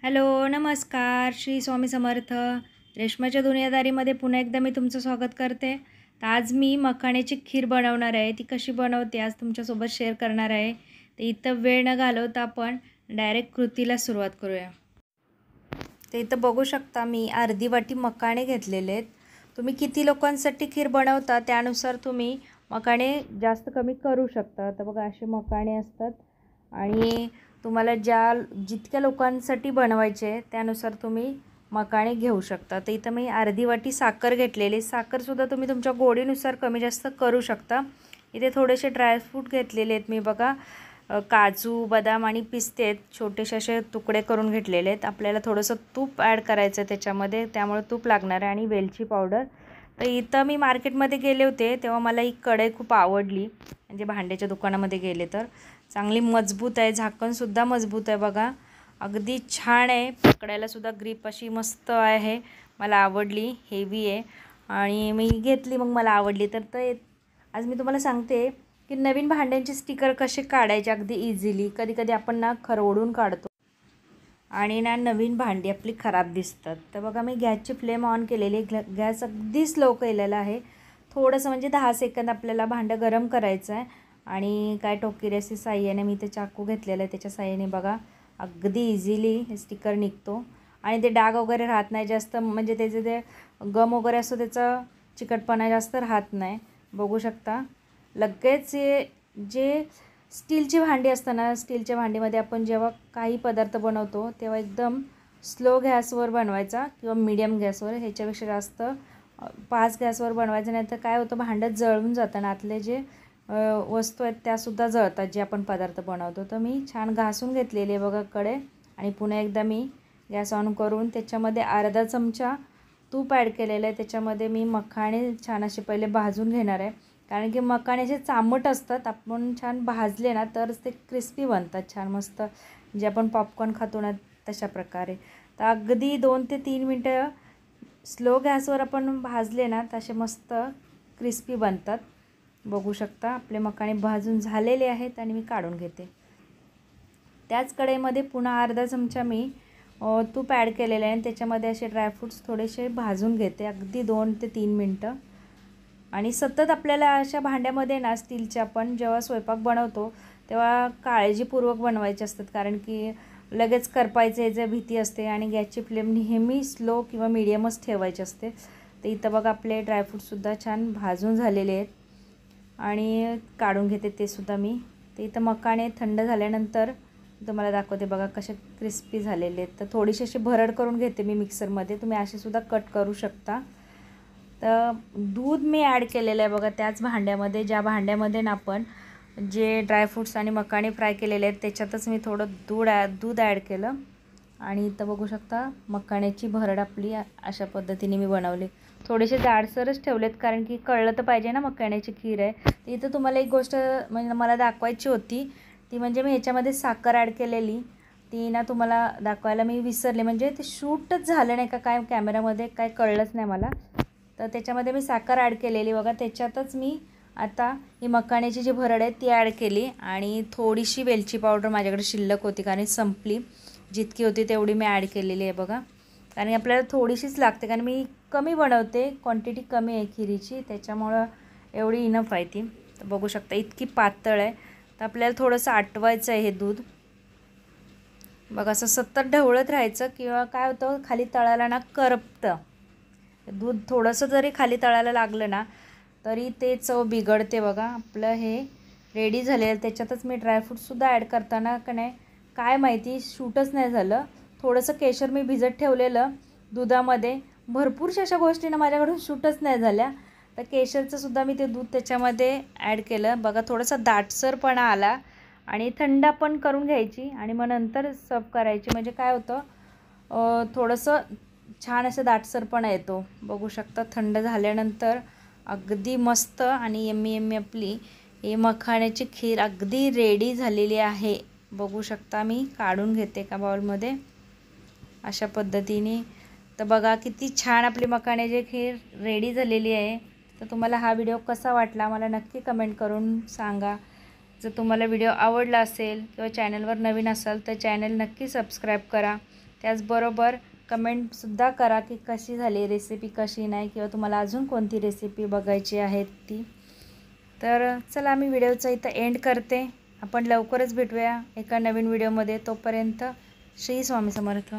Hello, नमस्कार. श्री स्वामी समर्थ. रेश्माच्या दुनियादारीमध्ये पुन्हा एकदा मी तुमचं स्वागत करते. तर आज मी मखाण्याची खीर बनवणार आहे. ती कशी बनवते आज तुमच्यासोबत शेअर करणार आहे. तर इथं वेळ न घालवता आपण डायरेक्ट कृतीला सुरुवात करूया. तर इथं बघू शकता मी अर्धी वाटी मखाणे घेतलेले आहेत. तुम्ही किती लोकांसाठी खीर बनवता त्यानुसार तुम्ही मखाणे जास्त कमी करू शकता. तर बघा असे मखाणे असतात आणि तुम्हाला जितक्या लोकांसाठी बनवायचे त्यानुसार तुम्ही मखाणे घेऊ शकता. तर इथं मी अर्धी वाटी साखर घेतलेली. साखरसुद्धा तुम्ही तुमच्या गोडीनुसार कमी जास्त करू शकता. इथे थोडेसे ड्रायफ्रूट घेतलेले आहेत मी बघा. काजू, बदाम आणि पिस्ते आहेत. छोटेसे असे तुकडे करून घेतलेले आहेत. आपल्याला थोडंसं तूप ॲड करायचं आहे त्याच्यामध्ये, त्यामुळे तूप लागणार आहे आणि वेलची पावडर. तर इथं मी मार्केटमध्ये गेले होते तेव्हा मला ही कढई खूप आवडली. म्हणजे भांड्याच्या दुकानामध्ये गेले तर चांगली मजबूत आहे. झाकणसुद्धा मजबूत आहे बघा. अगदी छान आहे. पकडायलासुद्धा ग्रीप अशी मस्त आहे. मला आवडली. हेवी आहे आणि मी घेतली, मग मला आवडली. तर आज मी तुम्हाला सांगते की नवीन भांड्यांचे स्टिकर कसे काढायचे अगदी इझिली. कधी आपण ना खरवडून काढतो आणि ना नवीन भांडी आपली खराब दिसतात. तर बघा मी गॅसची फ्लेम ऑन केलेली. गॅस अगदी स्लो केलेला आहे. थोडंसं म्हणजे 10 सेकंद आपल्याला भांडं गरम करायचं आहे. आणि काय टोकिऱ्याच्या साह्याने मी ते चाकू घेतलेलं आहे, त्याच्या साह्याने बघा अगदी इझिली हे स्टिकर निघतो आणि ते डाग वगैरे राहत नाही जास्त. म्हणजे त्याचे ते गम वगैरे असतो त्याचा चिकटपणा जास्त राहत नाही. बघू शकता लगेच जे स्टीलची भांडी असताना, स्टीलच्या भांडीमध्ये आपण जेव्हा काही पदार्थ बनवतो तेव्हा एकदम स्लो गॅसवर बनवायचा किंवा मीडियम गॅसवर. ह्याच्यापेक्षा जास्त फास्ट गॅसवर बनवायचं, नाही तर काय होतं भांडं जळून जातं ना. आतले जे वस्तू आहेत त्यासुद्धा जळतात जे आपण पदार्थ बनवतो. तर मी छान घासून घेतलेली आहे बघा कडे. आणि पुन्हा एकदा मी गॅस ऑन करून त्याच्यामध्ये अर्धा चमचा तूप ॲड केलेलं आहे. त्याच्यामध्ये मी मखाणे छान असे पहिले भाजून घेणार आहे, कारण की मखाणे जे चामट असतात आपण छान भाजले ना तरच ते क्रिस्पी बनतात छान मस्त, जे आपण पॉपकॉर्न खातो ना तशा प्रकारे. तर अगदी 2 ते 3 मिनटं स्लो गॅसवर आपण भाजले ना तसे मस्त क्रिस्पी बनतात. बघू शकता आपले मखाणे भाजून झालेले आहेत आणि मी काढून घेते. त्याच कढईमध्ये पुन्हा अर्धा चमचा मी तूप ॲड केलेलं आहे आणि त्याच्यामध्ये असे ड्रायफ्रूट्स थोडेसे भाजून घेते अगदी 2 ते 3 मिनटं. आणि सतत आपल्याला अशा भांड्यामध्ये ना स्टीलच्या आपण जेव्हा स्वयंपाक बनवतो तेव्हा काळजीपूर्वक बनवायचे असतात, कारण की लगेच करपायचं याची भीती असते आणि गॅसची फ्लेम नेहमी स्लो किंवा मीडियमच ठेवायची असते. तर इथं बघा आपले ड्रायफ्रूटसुद्धा छान भाजून झालेले आहेत आणि काढून घेते ते सुद्धा मी. तर इथं मखाणे थंड झाल्यानंतर तुम्हाला दाखवते बघा कसे क्रिस्पी झालेले आहेत. तर थोडीशी अशी भरड करून घेते मी मिक्सरमध्ये. तुम्ही असेसुद्धा कट करू शकता. तर दूध मी ॲड केलेलं आहे बघा त्याच भांड्यामध्ये, ज्या भांड्यामध्ये ना आपण जे ड्रायफ्रूट्स आणि मखाणे फ्राय केलेले आहेत त्याच्यातच मी थोडं दूध ॲड केलं. आणि इथं बघू शकता मखाण्याची भरड आपली अशा पद्धतीने मी बनवली. थोडेसे जाडसरच ठेवलेत, कारण की कळलं तर पाहिजे ना मखाण्याची खीर आहे. इथं तुम्हाला एक गोष्ट म्हणजे मला दाखवायची होती, ती म्हणजे मी ह्याच्यामध्ये साखर ॲड केलेली. ती ना तुम्हाला दाखवायला मी विसरले, म्हणजे ते शूटच झालं नाही का काय कॅमेरामध्ये, काय कळलंच नाही मला. तर त्याच्यामध्ये मी साखर ॲड केलेली बघा. त्याच्यातच मी आता ही मखाण्याची जी भरड आहे ती ॲड केली आणि थोडीशी वेलची पावडर माझ्याकडे शिल्लक होती कारण संपली. जितकी होती तेवढी मी ॲड केलेली आहे बघा, कारण आपल्याला थोडीशीच लागते, कारण मी कमी बनवते, क्वांटिटी कमी आहे खिरीची, त्याच्यामुळं एवढी इनफ आहे ती. तर बघू शकता इतकी पातळ आहे. तर आपल्याला थोडंसं आटवायचं आहे हे दूध बघा. असं सतत ढवळत राहायचं किंवा काय होतं खाली तळाला ना करपतं दूध. थोडंसं जरी खाली तळाला लागलं ना तरी ते चव बिघडते बघा. आपलं हे रेडी झालेलं. त्याच्यातच मी ड्रायफ्रूटसुद्धा ॲड करताना का नाही काय माहिती शूटच नाही झालं. थोडंसं केशर मी भिजत ठेवलेलं दुधामध्ये. भरपूरशा अशा गोष्टीनं माझ्याकडून शूटच नाही झाल्या. तर केशरचंसुद्धा मी ते दूध त्याच्यामध्ये ॲड केलं बघा. थोडासा दाटसरपणा आला आणि थंड पण करून घ्यायची आणि मग नंतर सर्व करायची. म्हणजे काय होतं थोडंसं छान असं दाटसरपणा येतो. बघू शकता थंड झाल्यानंतर अगदी मस्त आणि यम्मी आपली ही मखाण्याची खीर अगदी रेडी झालेली आहे. बघू शकता मी काढून घेते एका बाउलमध्ये अशा पद्धतीने. तर बघा किती छान आपली मखाण्याची खीर रेडी झालेली आहे. तर तुम्हाला हा व्हिडिओ कसा वाटला मला नक्की कमेंट करून सांगा. जर तुम्हाला व्हिडिओ आवडला असेल किंवा चॅनलवर नवीन असाल तर चॅनल नक्की सबस्क्राईब करा. त्याचबरोबर कमेंटसुद्धा करा की कशी झाली रेसिपी, कशी नाही, किंवा तुम्हाला अजून कोणती रेसिपी बघायची आहे ती. तर चला मी व्हिडिओचा इथं एंड करते. आपण लवकरच भेटूया एका नवीन व्हिडिओमध्ये. तोपर्यंत श्री स्वामी समर्थ.